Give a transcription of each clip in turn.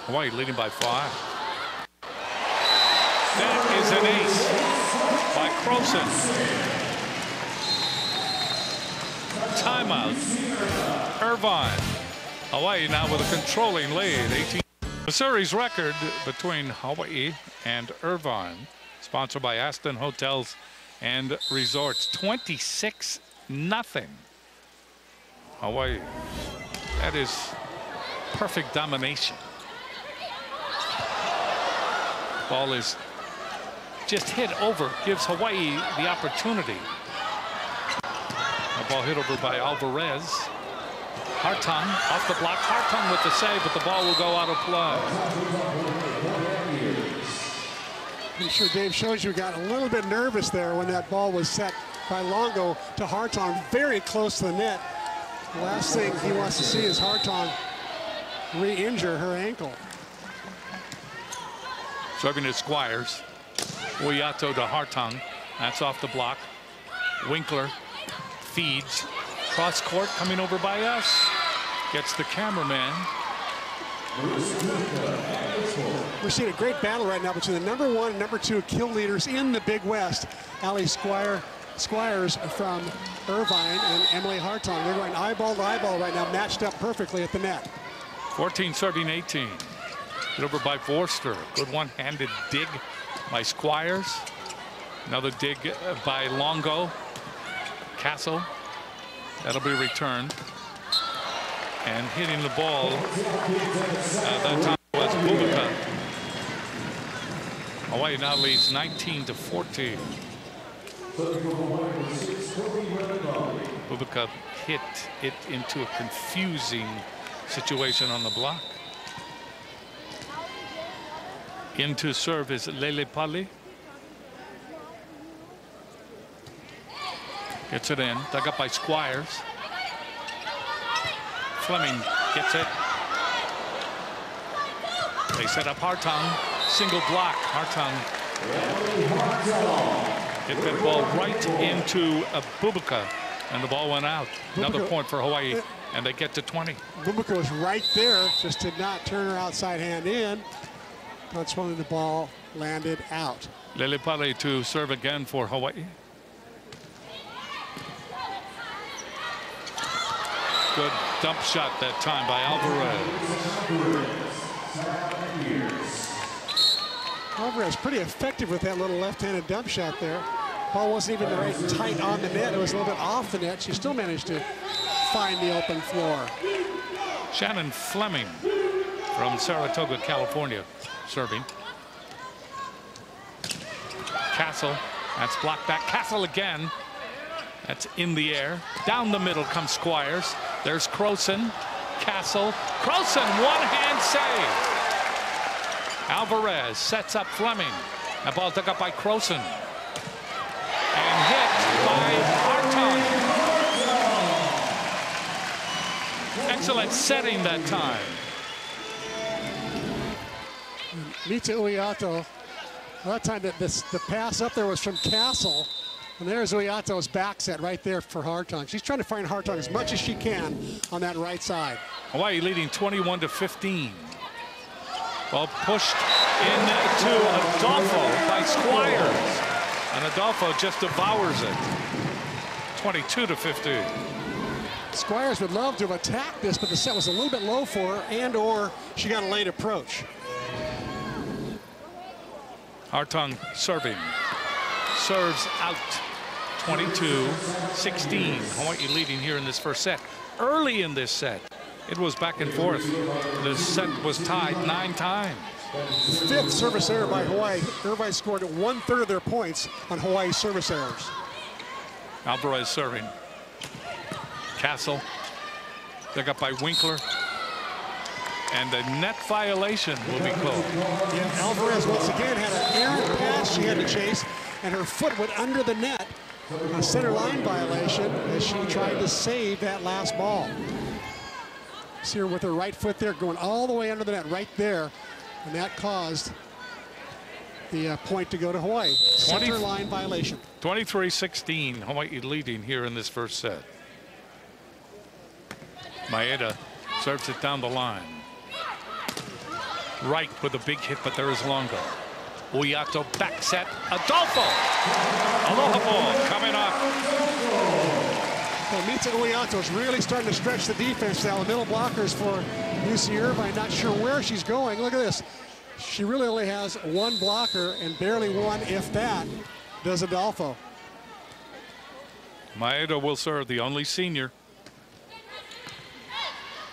Hawaii leading by 5. That is an ace by Croson. Timeout. Irvine. Hawaii now with a controlling lead. 18. The series record between Hawaii and Irvine, sponsored by Aston Hotels and Resorts, 26-0. Hawaii. That is perfect domination. Ball is just hit over, gives Hawaii the opportunity. A ball hit over by Alvarez. Hartung off the block. Hartung with the save, but the ball will go out of play. I'm sure Dave shows you got a little bit nervous there when that ball was set by Longo to Hartung, very close to the net. The last thing he wants to see is Hartung re-injure her ankle. Serving at Squires. Uyato to Hartung. That's off the block. Winkler feeds. Cross court coming over by us. Gets the cameraman. We're seeing a great battle right now between the #1 and #2 kill leaders in the Big West. Allie Squires from Irvine and Emily Hartung. They're going eyeball to eyeball right now, matched up perfectly at the net. 14 serving 18. Hit over by Forster. Good one-handed dig by Squires. Another dig by Longo. Castle. That'll be returned. And hitting the ball that time was Bubaka. Hawaii now leads 19-14. Bubaka hit it into a confusing situation on the block. Into serve is Lele Pali. Gets it in. Dug up by Squires. Fleming gets it. They set up Hartung. Single block. Hartung hit that ball right into a Bubaka, and the ball went out. Another point for Hawaii, and they get to 20. Bubaka was right there, just did not turn her outside hand in. Consequently, the ball landed out. Lele Pali to serve again for Hawaii. Good dump shot that time by Alvarez. Alvarez pretty effective with that little left-handed dump shot there. Ball wasn't even right tight on the net. It was a little bit off the net. She still managed to find the open floor. Shannon Fleming from Saratoga, California, serving. Castle, that's blocked back. Castle again. That's in the air. Down the middle comes Squires. There's Croson. Castle. Croson, one-hand save. Alvarez sets up Fleming. That ball dug up by Croson. And hit by Hartung. Excellent setting that time. Mita Uyato. That time the pass up there was from Castle. And there's Uyato's back set right there for Hartung. She's trying to find Hartung as much as she can on that right side. Hawaii leading 21-15. Ball pushed into Adolfo by Squires. And Adolfo just devours it. 22-15. Squires would love to have attacked this, but the set was a little bit low for her, and or she got a late approach. Hartung serving. Serves out. 22-16. Hawaii leading here in this first set. Early in this set, it was back and forth. The set was tied 9 times. Fifth service error by Hawaii. Irvine scored 1/3 of their points on Hawaii's service errors. Alvarez serving. Castle. Dug up by Winkler. And a net violation will be called. Yeah, Alvarez once again had an errant pass she had to chase, and her foot went under the net. A center line violation as she tried to save that last ball. See her with her right foot there going all the way under the net right there, and that caused the point to go to Hawaii. Center line violation. 23-16, Hawaii leading here in this first set. Maeda serves it down the line. Right with a big hit, but there is Longo. Uyato back set. Adolfo. Aloha ball coming up. Well, Mita Uyato is really starting to stretch the defense now. The middle blockers for UC Irvine, not sure where she's going. Look at this. She really only has one blocker and barely one, if that, does Adolfo. Maeda will serve, the only senior.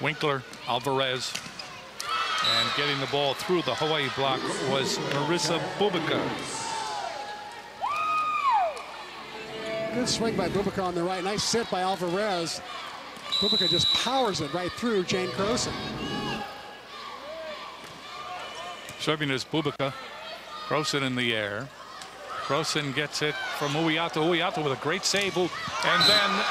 Winkler, Alvarez. And getting the ball through the Hawaii block was Marissa Bubika. Good swing by Bubika on the right. Nice set by Alvarez. Bubika just powers it right through Jane Croson. Serving is Bubika. Croson in the air. Croson gets it from Uyato. Uyato with a great save. And then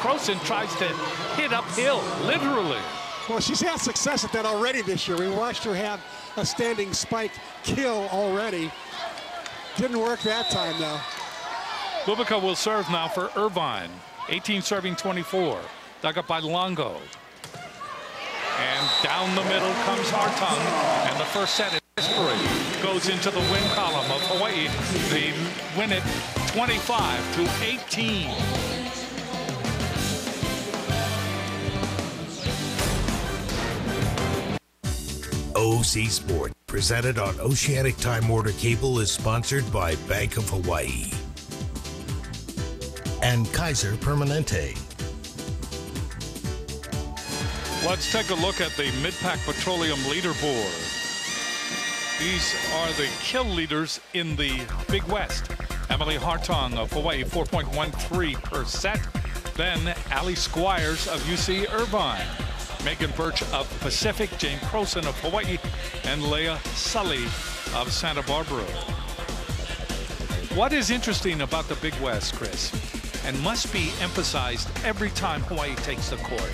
Croson tries to hit uphill, literally. Well, she's had success at that already this year. We watched her have a standing spike kill already. Didn't work that time, though. Bubika will serve now for Irvine. 18 serving 24. Dug up by Longo. And down the middle comes Hartung. And the first set in history goes into the win column of Hawaii. They win it 25-18. OC Sport, presented on Oceanic Time Warner Cable, is sponsored by Bank of Hawaii and Kaiser Permanente. Let's take a look at the Mid-Pac Petroleum leaderboard. These are the kill leaders in the Big West. Emily Hartung of Hawaii, 4.13 per set. Then Allie Squires of UC Irvine. Megan Birch of Pacific, Jane Croson of Hawaii, and Leah Sully of Santa Barbara. What is interesting about the Big West, Chris, and must be emphasized every time Hawaii takes the court,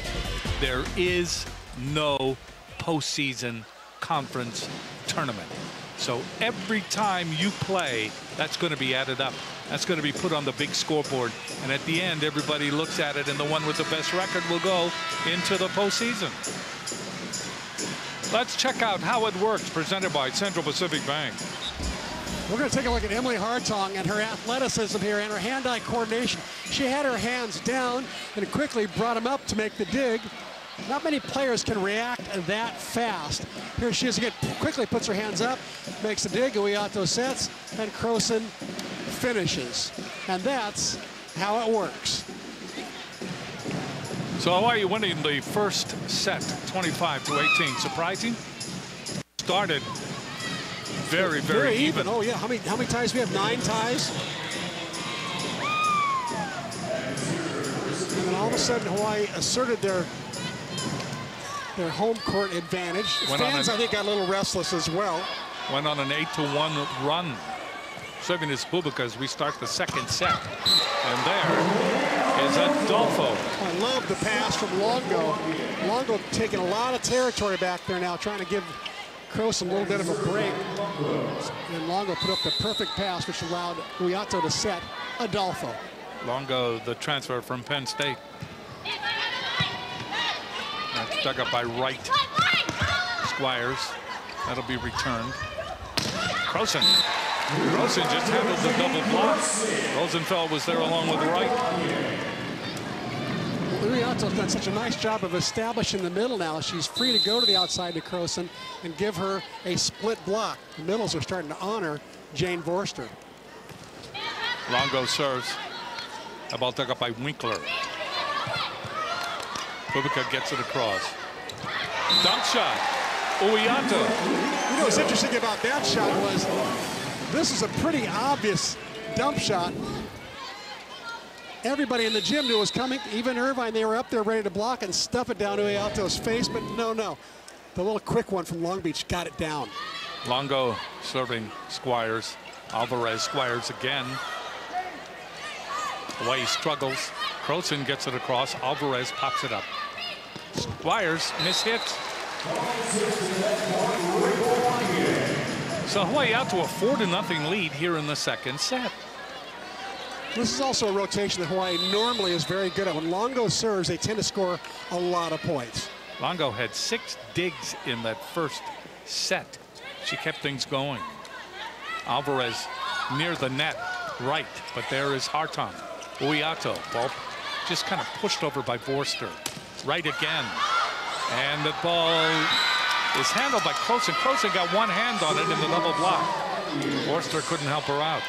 there is no postseason conference tournament. So every time you play, that's going to be added up. That's going to be put on the big scoreboard. And at the end, everybody looks at it, and the one with the best record will go into the postseason. Let's check out how it works, presented by Central Pacific Bank. We're going to take a look at Emily Hartung and her athleticism here and her hand-eye coordination. She had her hands down and quickly brought them up to make the dig. Not many players can react that fast. Here she is again, quickly puts her hands up, makes the dig, Uyato sets, and Croson finishes. And that's how it works. So Hawaii winning the first set, 25-18. Surprising? Started very even. Oh yeah, how many ties do we have? 9 ties. And then all of a sudden Hawaii asserted their home court advantage. Fans, I think, got a little restless as well. Went on an 8-1 run. Serving is Bubika as we start the second set. And there is Adolfo. I love the pass from Longo. Longo taking a lot of territory back there now, trying to give Croson a little bit of a break. And Longo put up the perfect pass, which allowed Uyato to set Adolfo. Longo, the transfer from Penn State. That's dug up by Wright. Squires. That'll be returned. Croson. Croson just handled the double block. Rosenfeld was there along with Wright. Uyato's done such a nice job of establishing the middle now. She's free to go to the outside to Croson and give her a split block. The middles are starting to honor Jane Vorster. Longo serves. A ball dug up by Winkler. Bubika gets it across. Dunk shot. Uyato. You know what's interesting about that shot was this is a pretty obvious dump shot. Everybody in the gym knew it was coming. Even Irvine, they were up there ready to block and stuff it down Uyato's face, but no. The little quick one from Long Beach got it down. Longo serving Squires. Alvarez, Squires again. Hawaii struggles. Croson gets it across. Alvarez pops it up. Squires mishit. So Hawaii out to a 4-0 lead here in the second set. This is also a rotation that Hawaii normally is very good at. When Longo serves, they tend to score a lot of points. Longo had 6 digs in that first set. She kept things going. Alvarez near the net, right, but there is Hartung. Uyato, ball just kind of pushed over by Forster. Right again. And the ball is handled by Croson. Croson got one hand on it in the double block. Forster couldn't help her out.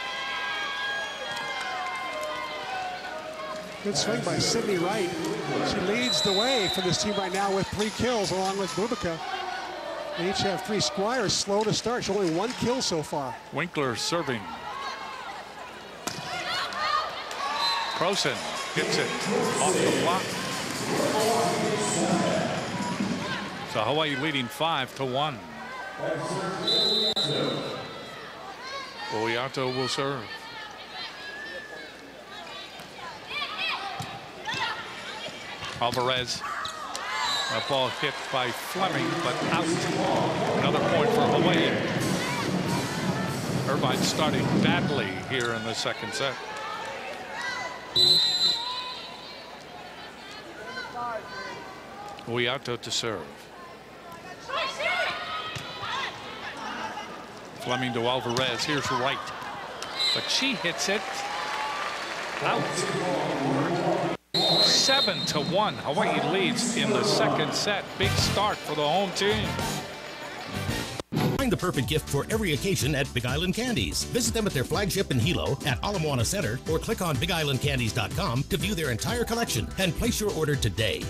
Good swing by Sydney Wright. She leads the way for this team right now with 3 kills along with Bubika. They each have 3. Squires slow to start. She's only 1 kill so far. Winkler serving. Croson gets it off the block. So Hawaii leading 5-1. Uyato will serve. Alvarez. A ball hit by Fleming, but out. Another point for Hawaii. Irvine starting badly here in the second set. Uyato to serve. Fleming to Alvarez. Here's Wright. But she hits it out. 7-1. Hawaii leads in the second set. Big start for the home team. Find the perfect gift for every occasion at Big Island Candies. Visit them at their flagship in Hilo at Ala Moana Center or click on BigIslandCandies.com to view their entire collection and place your order today.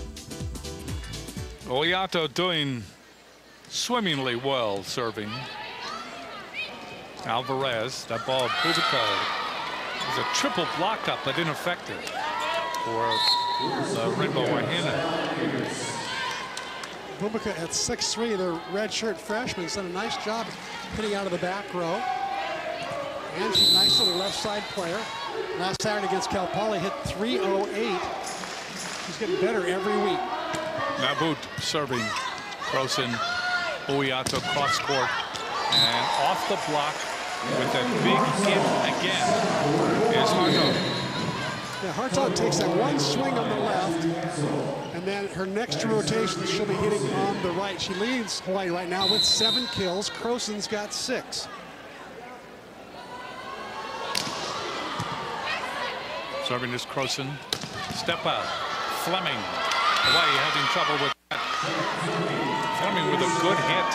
Uyato doing swimmingly well serving. Alvarez, that ball, Bubika, is a triple block up, but ineffective for Rainbow Wahine. Bubika at 6'3", the redshirt freshman, has done a nice job hitting out of the back row. And she's a nice little left side player. Last Saturday against Cal Poly hit .308. She's getting better every week. Nabut serving. Croson, Uyato cross court, and off the block with a big hit again is Hartung. Yeah, Hartung takes that one swing on the left, and then her next 2 rotations she'll be hitting on the right. She leads Hawaii right now with 7 kills. Croson's got 6. Serving is Croson. Step out. Fleming. Hawaii having trouble with that. Fleming with a good hit.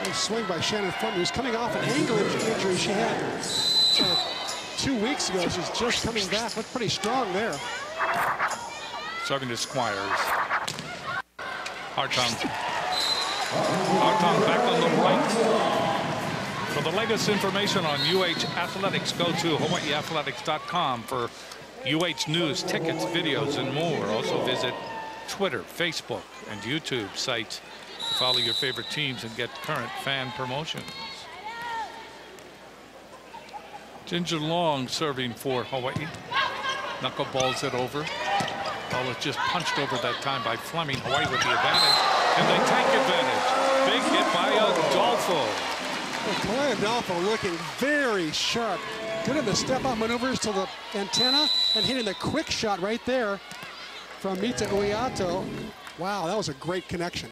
Nice swing by Shannon Fleming, who's coming off an ankle injury she had 2 weeks ago. She's just coming back. Looked pretty strong there. Serving to Squires. Hartung. Hartung back on the right. For the latest information on UH Athletics, go to hawaiiathletics.com for UH news, tickets, videos, and more. Also visit Twitter, Facebook, and YouTube sites to follow your favorite teams and get current fan promotions. Ginger Long serving for Hawaii. Knuckleballs it over. Ball is just punched over that time by Fleming. Hawaii with the advantage, and they take advantage. Big hit by Adolfo. Well, Adolfo looking very sharp. Good at the step-out maneuvers to the antenna and hitting the quick shot right there from Mita Uyato. Wow, that was a great connection.